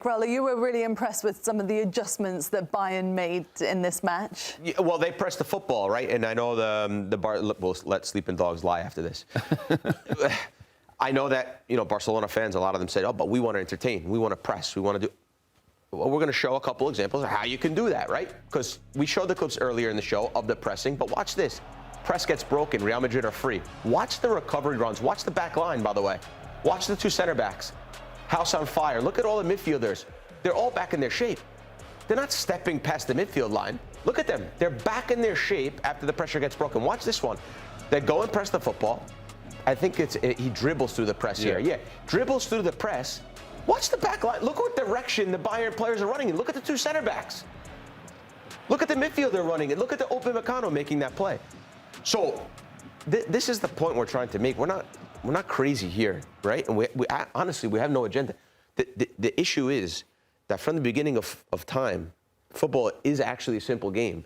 Grella, you were really impressed with some of the adjustments that Bayern made in this match. Yeah, well, they pressed the football, right? And I know we'll let sleeping dogs lie after this. I know that, Barcelona fans, a lot of them said, oh, but we want to entertain. We want to press. We want to do... Well, we're going to show a couple examples of how you can do that, right? Because we showed the clips earlier in the show of the pressing, but watch this. Press gets broken. Real Madrid are free. Watch the recovery runs. Watch the back line, by the way. Watch the two center backs. House on fire. Look at all the midfielders. They're all back in their shape. They're not stepping past the midfield line. Look at them. They're back in their shape after the pressure gets broken. Watch this one. They go and press the football. I think he dribbles through the press here. Yeah, dribbles through the press. Watch the back line. Look what direction the Bayern players are running in. Look at the two center backs. Look at the midfielder running it. Look at the Open Meccano making that play. So this is the point we're trying to make. We're not crazy here, right? And honestly, we have no agenda. The issue is that from the beginning of time, football is actually a simple game.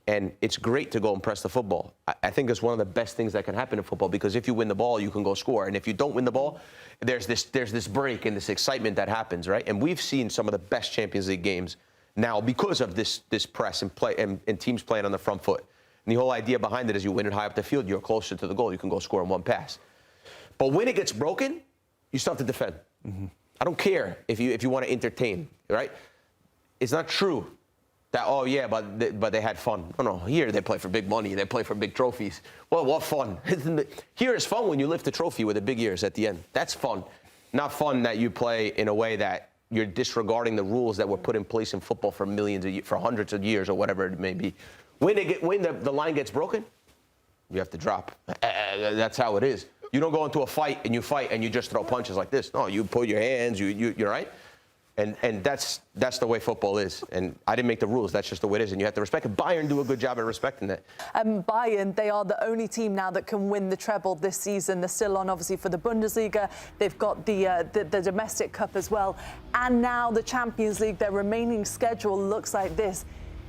And it's great to go and press the football. I think it's one of the best things that can happen in football, because if you win the ball, you can go score. And if you don't win the ball, there's this break and this excitement that happens, right? And we've seen some of the best Champions League games now because of this press and play and teams playing on the front foot. And the whole idea behind it is you win it high up the field, you're closer to the goal, you can go score in one pass. But when it gets broken, you still have to defend. Mm-hmm. I don't care if you want to entertain, right? It's not true that, oh, yeah, but they had fun. No, here they play for big money. They play for big trophies. Well, what fun. Here is fun when you lift a trophy with the big ears at the end. That's fun. Not fun that you play in a way that you're disregarding the rules that were put in place in football for for hundreds of years or whatever it may be. When the line gets broken, you have to drop. That's how it is. You don't go into a fight and you just throw punches like this. No, you put your hands, you're right. And that's the way football is. And I didn't make the rules. That's just the way it is. And you have to respect it. Bayern do a good job at respecting that. Bayern, they are the only team now that can win the treble this season. They're still on, obviously, for the Bundesliga. They've got the domestic cup as well. And now the Champions League, their remaining schedule looks like this.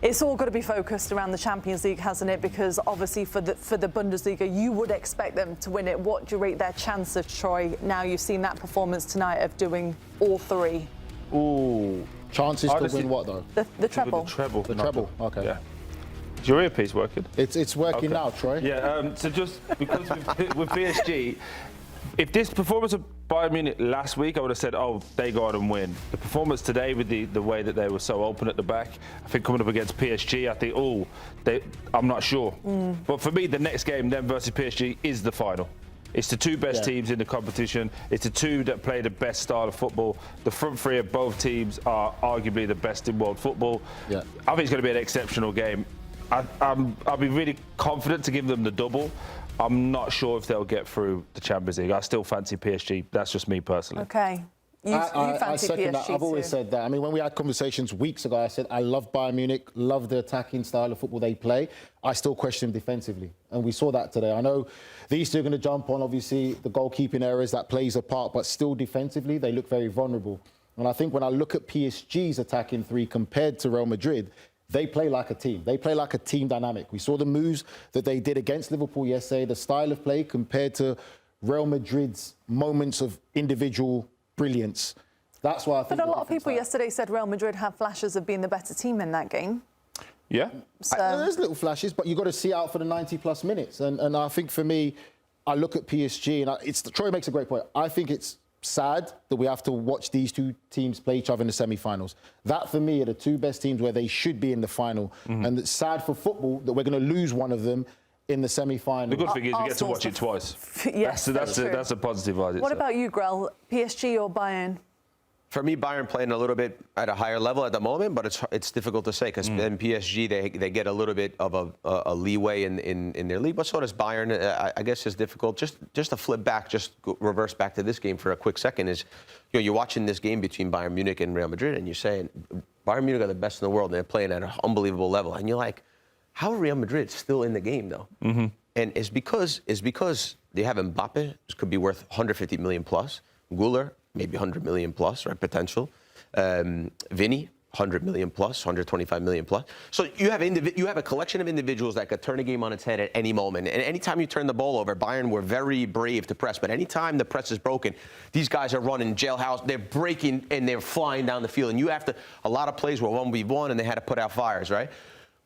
It's all got to be focused around the Champions League, hasn't it? Because obviously for the Bundesliga, you would expect them to win it. What do you rate their chance of, Troy? Now you've seen that performance tonight of doing all three. Ooh. Chances to win what, though? The treble. The treble. The treble, okay. Yeah. Is your earpiece working? It's working now, Troy. Yeah, so just because with PSG, if this performance of Bayern Munich last week, I would have said, oh, they go out and win. The performance today with the way that they were so open at the back, I think coming up against PSG, I think, I'm not sure. But for me, the next game, them versus PSG, is the final. It's the two best teams in the competition. It's the two that play the best style of football. The front three of both teams are arguably the best in world football. Yeah. I think it's going to be an exceptional game. I'll be really confident to give them the double. I'm not sure if they'll get through the Champions League. I still fancy PSG. That's just me personally. Okay. You fancy second PSG that. I've always said that. I mean, when we had conversations weeks ago, I said I love Bayern Munich, love the attacking style of football they play. I still question them defensively, and we saw that today. I know these two are going to jump on, obviously, the goalkeeping errors, that plays a part, but still defensively, they look very vulnerable. And I think when I look at PSG's attacking three compared to Real Madrid, they play like a team. They play like a team dynamic. We saw the moves that they did against Liverpool yesterday, the style of play compared to Real Madrid's moments of individual brilliance. That's why I think. But a lot of people yesterday said Real Madrid have flashes of being the better team in that game. Yeah. So there's little flashes, but you've got to see out for the 90-plus minutes. And I think for me, I look at PSG, and Troy makes a great point. I think it's sad that we have to watch these two teams play each other in the semi-finals. That, for me, are the two best teams where they should be in the final. And it's sad for football that we're going to lose one of them in the semi-final. The good thing is we get to watch it twice. Yes, that's a positive idea. What about you, Grell? PSG or Bayern? For me, Bayern playing a little bit at a higher level at the moment, but it's difficult to say because in PSG they get a little bit of a leeway in their league, but so does Bayern. I guess it's difficult. Just to flip back, reverse back to this game for a quick second is, you're watching this game between Bayern Munich and Real Madrid, and you're saying Bayern Munich are the best in the world, and they're playing at an unbelievable level, and you're like, how are Real Madrid still in the game though? And it's because they have Mbappe, which could be worth 150 million plus, Guler, maybe 100 million plus, right, potential. Vinny, 100 million plus, 125 million plus. So you have a collection of individuals that could turn a game on its head at any moment. And anytime you turn the ball over, Bayern were very brave to press. But anytime the press is broken, these guys are running jailhouse. They're breaking and they're flying down the field. And you have to, a lot of plays were 1v1 and they had to put out fires, right?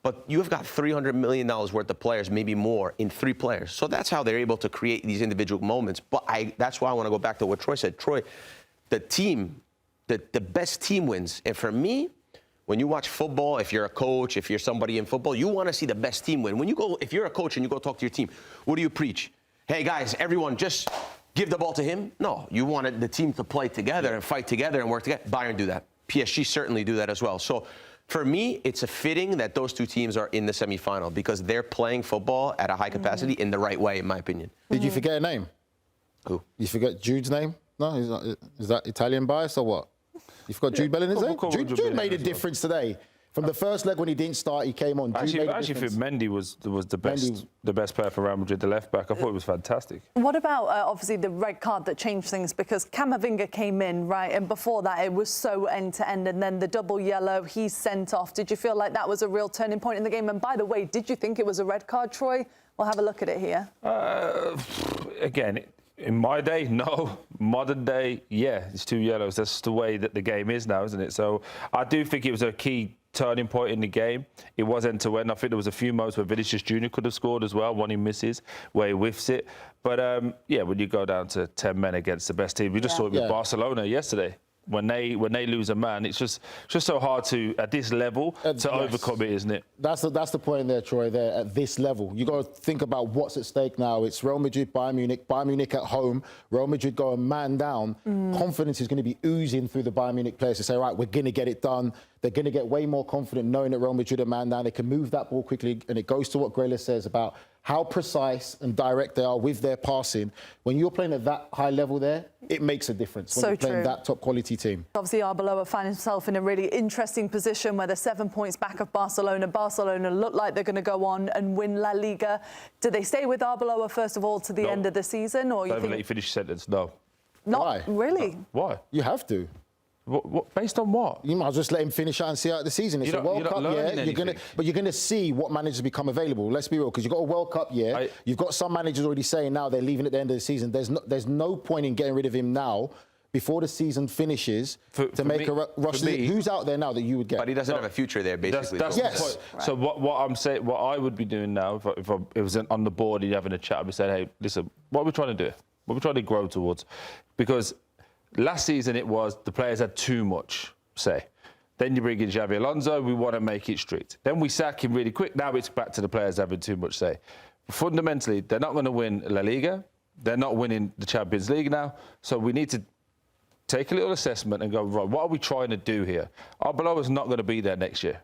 But you have got $300 million worth of players, maybe more, in 3 players. So that's how they're able to create these individual moments. But that's why I want to go back to what Troy said. Troy, the team, the best team wins. And for me, when you watch football, if you're a coach, if you're somebody in football, you want to see the best team win. When you go, if you're a coach and you go talk to your team, what do you preach? Hey, guys, everyone, just give the ball to him? No, you wanted the team to play together and fight together and work together. Bayern do that. PSG certainly do that as well. So for me, it's a fitting that those 2 teams are in the semifinal because they're playing football at a high capacity in the right way, in my opinion. Did you forget a name? Who? You forget Jude's name? No, is that Italian bias or what? You forgot Jude Bellingham's name? Jude made a difference today. From the first leg when he didn't start, he came on. I actually think Mendy was the best player for Real Madrid, the left back. I thought it was fantastic. What about, obviously, the red card that changed things? Because Camavinga came in, right? And before that, it was so end-to-end. And then the double yellow, he's sent off. Did you feel like that was a real turning point in the game? And by the way, did you think it was a red card, Troy? We'll have a look at it here. Again, in my day, no. Modern day, yeah, it's 2 yellows. That's the way that the game is now, isn't it? So I do think it was a key turning point in the game. It was end-to-end. I think there was a few moments where Vinicius Jr. could have scored as well. One he misses, where he whiffs it. But, yeah, when you go down to 10 men against the best team, we just saw it with Barcelona yesterday. When they lose a man, it's just so hard to, at this level, to overcome it, isn't it? That's the point there, Troy, there, at this level. You got to think about what's at stake now. It's Real Madrid, Bayern Munich at home, Real Madrid going man down. Confidence is going to be oozing through the Bayern Munich players to say, right, we're going to get it done. They're going to get way more confident knowing that Real Madrid are man down. They can move that ball quickly, and it goes to what Grella says about how precise and direct they are with their passing. When you're playing at that high level there, it makes a difference when you're playing that top quality team. Obviously, Arbeloa found himself in a really interesting position where they're 7 points back of Barcelona. Barcelona look like they're going to go on and win La Liga. Do they stay with Arbeloa, first of all, to the end of the season? Or you think... let you finish your sentence, no. Not Why? Really? No. Why? You have to. What, based on what? You might as well just let him finish out and see out the season. It's a World Cup year. You're gonna see what managers become available. Let's be real, because you've got a World Cup year. You've got some managers already saying now they're leaving at the end of the season. There's no point in getting rid of him now before the season finishes to make a rush. Who's out there now that you would get? But he doesn't have a future there, basically. That's yes. The point. So what I'm saying, what I would be doing now, if it was on the board and you're having a chat, I'd be saying, hey, listen, what are we trying to do? What are we trying to grow towards? Because last season it was the players had too much say. Then you bring in Xabi Alonso, we want to make it strict. Then we sack him really quick. Now it's back to the players having too much say. Fundamentally, they're not going to win La Liga. They're not winning the Champions League now. So we need to take a little assessment and go, right, what are we trying to do here? Arbeloa's not going to be there next year.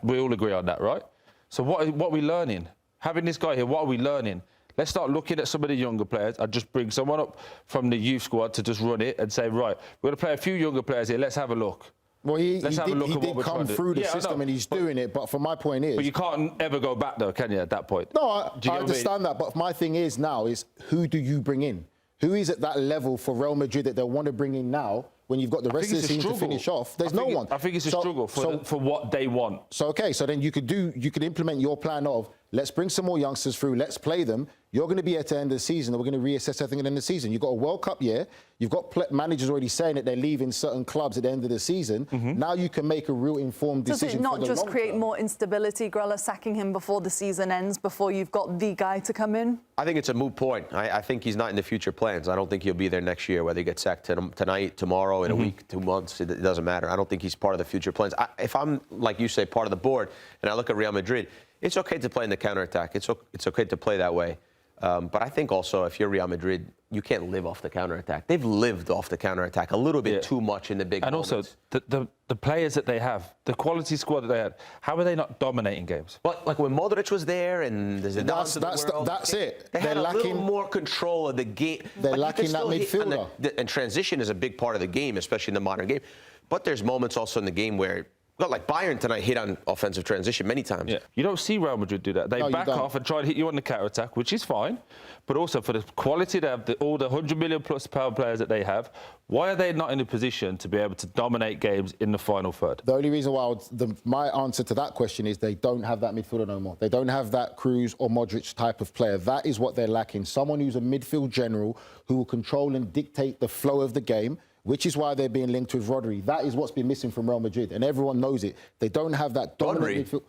We all agree on that, right? So what are we learning? Having this guy here, what are we learning? Let's start looking at some of the younger players. I'd just bring someone up from the youth squad to just run it and say, right, we're going to play a few younger players here. Let's have a look. Well, he did come through the system and he's doing it, but from my point is... But you can't ever go back, though, can you, at that point? No, I understand that, but my thing is now is who do you bring in? Who is at that level for Real Madrid that they want to bring in now when you've got the rest of the team to finish off? There's no one. I think it's a struggle for what they want. So, OK, so then you could implement your plan of, let's bring some more youngsters through, let's play them. You're going to be at the end of the season, and we're going to reassess everything at the end of the season. You've got a World Cup year. You've got managers already saying that they're leaving certain clubs at the end of the season. Now you can make a real informed decision. Does it not just create more instability, Grella, sacking him before the season ends, before you've got the guy to come in? I think it's a moot point. I think he's not in the future plans. I don't think he'll be there next year, whether he gets sacked tonight, tomorrow, in a week, 2 months. It doesn't matter. I don't think he's part of the future plans. If I'm, like you say, part of the board, and I look at Real Madrid, it's okay to play in the counterattack. It's okay to play that way. But I think also if you're Real Madrid, you can't live off the counterattack. They've lived off the counterattack a little bit too much in the big moments. And also, the players that they have, the quality squad that they had, how are they not dominating games? But like when Modric was there and there's that's it. They're lacking a little more control of the game. They're lacking that midfielder. And transition is a big part of the game, especially in the modern game. But there's moments also in the game where Got like Bayern tonight hit on offensive transition many times. Yeah. You don't see Real Madrid do that. They No, back off and try to hit you on the counter-attack, which is fine. But also for the quality they have, all the 100 million plus power players that they have, why are they not in a position to be able to dominate games in the final third? The only reason why my answer to that question is they don't have that midfielder no more. They don't have that Kroos or Modric type of player. That is what they're lacking. Someone who's a midfield general who will control and dictate the flow of the game, which is why they're being linked with Rodri. That is what's been missing from Real Madrid, and everyone knows it. They don't have that dominant midfield.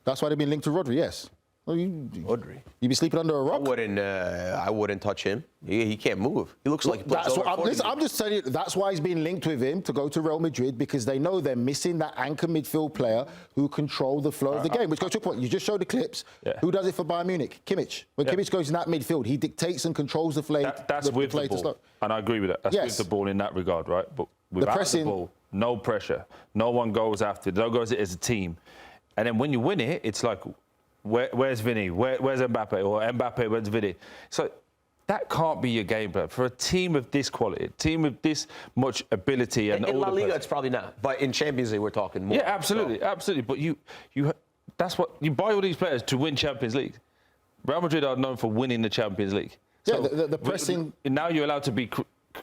That's why they've been linked to Rodri, yes. Well, Rodri. You be sleeping under a rock? I wouldn't touch him. He can't move. He looks like he plays over 40. I'm just telling you, that's why he's been linked with him to go to Real Madrid, because they know they're missing that anchor midfield player who control the flow of the game. Which goes to a point. You just showed the clips. Yeah. Who does it for Bayern Munich? Kimmich. When Kimmich goes in that midfield, he dictates and controls the play. That's with the ball. And I agree with that. That's with the ball in that regard, right? But without the ball, no pressure. No one goes after it. No one goes it as a team. And then when you win it, it's like, where's Vinny? Where's Mbappe? Or Mbappe, where's Vinny? So that can't be your game plan. For a team of this quality, a team with this much ability and in La Liga, it's probably not. But in Champions League, we're talking more. Yeah, absolutely, absolutely. But that's what you buy all these players to win Champions League. Real Madrid are known for winning the Champions League. Yeah, so the pressing. Now you're allowed to be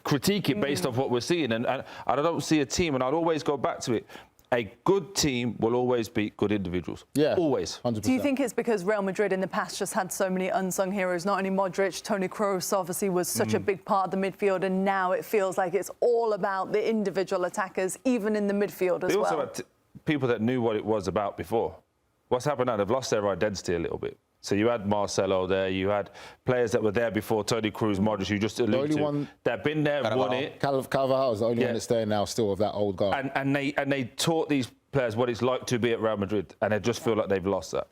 critique it based off what we're seeing, and I don't see a team, and I'd always go back to it. A good team will always beat good individuals. Yeah, always. 100%. Do you think it's because Real Madrid in the past just had so many unsung heroes? Not only Modric, Toni Kroos obviously was such a big part of the midfield, and now it feels like it's all about the individual attackers, even in the midfield as well. They also had people that knew what it was about before. What's happened now? They've lost their identity a little bit. So you had Marcelo there, you had players that were there before, Toni Kroos, Modric, who just alluded to. They've been there, won it. Carvajal is the only one that's there now still of that old guard. And they taught these players what it's like to be at Real Madrid, and they just feel like they've lost that.